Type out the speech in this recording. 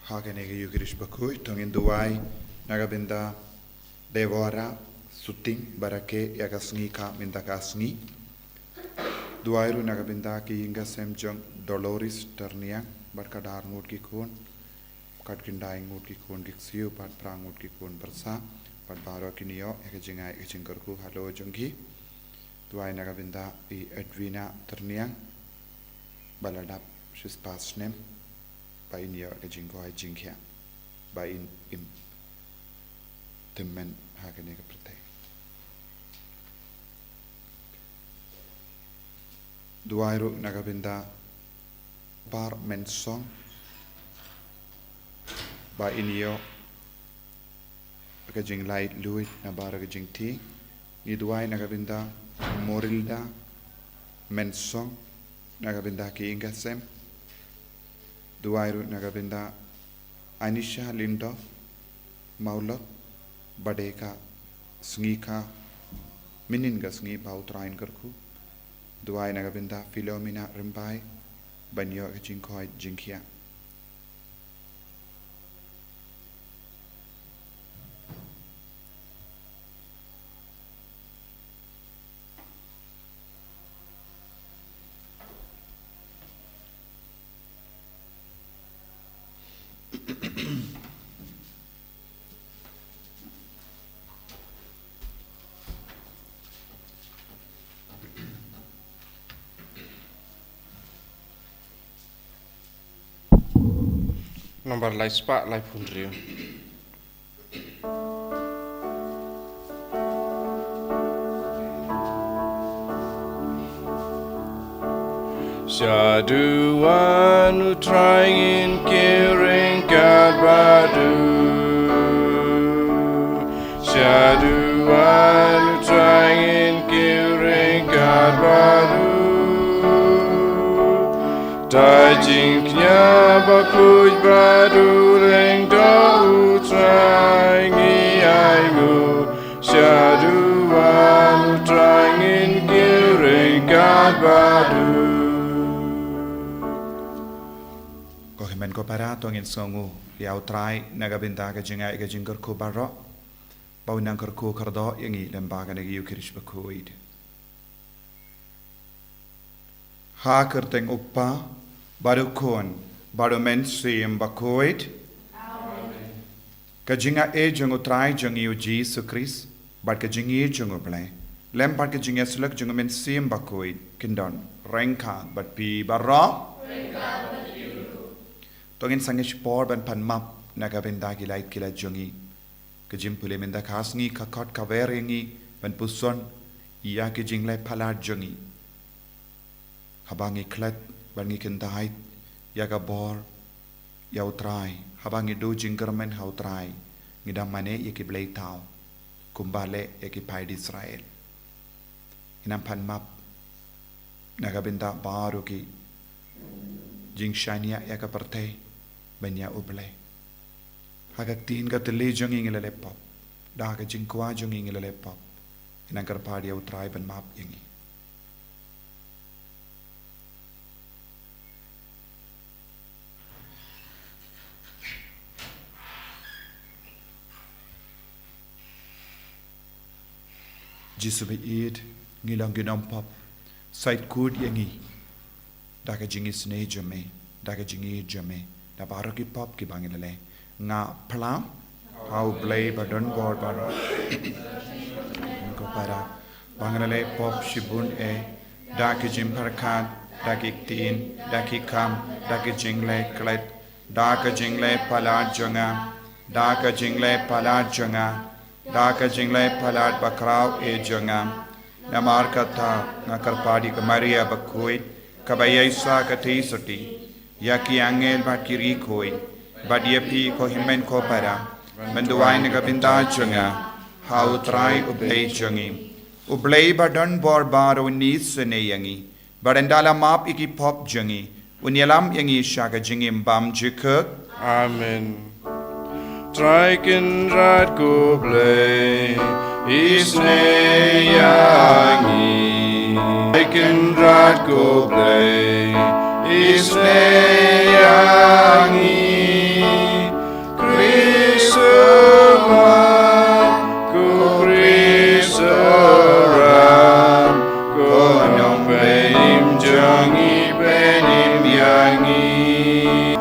Hagenege Yugirish Bakhuid, Tongin Duai, Nagabinda, Devora, Suting, Barake, Yagasni Ka Mintakasni, Duairu Nagabinda Ki Inga Semjong, Dolores, Terniang, Barkadar Mudkikun, Katkindaing Mudkikun Gixiu, Pat Prang Mudkikun Persa, Pat Barokinio, Ekajinga Echinkurku, Halo Jungi, Duai Nagabinda, Edwina Terniang, Baladap, she's past name. By in your Jinko Jinkia, by in im Timmen Hagenega Prete. Duairu Nagabinda Bar Mensong by in your Gajing Light Louis Nabara Gajing Tea, Niduai Nagabinda Morilda Mensong Nagabinda Ki Ingasem. Duairu Nagabinda Anisha Lindov Maulok Badeka Sngi Mininga Sngi Bautrain Gerku Duai Nagabinda Philomena Rimbai Banyo Jinkoi Jinkia Nomor lai spa lai punrio. Shaduan who trying caring God badu. Shaduan who trying caring God badu. Tajing knya Bakhuid badu leng do Sngi aigu. Shaduan who trying caring God badu. Men ko para tongin songu liau trai Nagabinda Gajinga Gajingur ko baro Baunang ko kardo yangi lembaga nagi Yukirish Bakhuid Ha kerteng uppa baru kon baru men sim Bakhuid Gajinga jungu trai jungi u Jesus Christ but Gajingi jungu ble lempar Gajinga sulak jungu men sim Bakhuid kindon rengka but pi baro Tongin sangish por ban pan map Nagabinda ki light kila jungi Kajim pule minda kasni kakot kaveringi ban puson iya ki jingle pala jungi Habangi klet bangi kindahait yaga bor yau trai habangi do jingermen hau trai ngidam mane yaki blay tau kumbale yaki paid Israel inam pan map Nagabinda baru ki jingshania yaka partay banya uble hagak tin ka tele jong ingile lepop da ka jingkwa jong ingile lepop inang karpadi au tribe and map ingi jisubi id ngilang ginom pop site kud yangi da ka jingi sne jame da ka jingi jame da baro ki pop ki bangilale nga plam how play badon god baro ko para bangilale pop shibun da ki jim parkat da ki tin da ki kam da ki jingle klet da ka jingle pala jonga da ka jingle pala jonga da ka jingle pala bakraw jonga namar kata nga karpadi ka Maria Bakhuid kabayaysa ka tisoti Yaki angel bakiri koi, badiepi ko himen ko para, menduai Nagabinda junga, hau trai ublay jungi, Ublay badan borbar unis seneyangi. Barandala map iki pop jangi. Unyalam yangi shaga jingim bam jikut. Amen. Triken rat kublay. Isneyangi. Triken rat kublay. Isneyangi.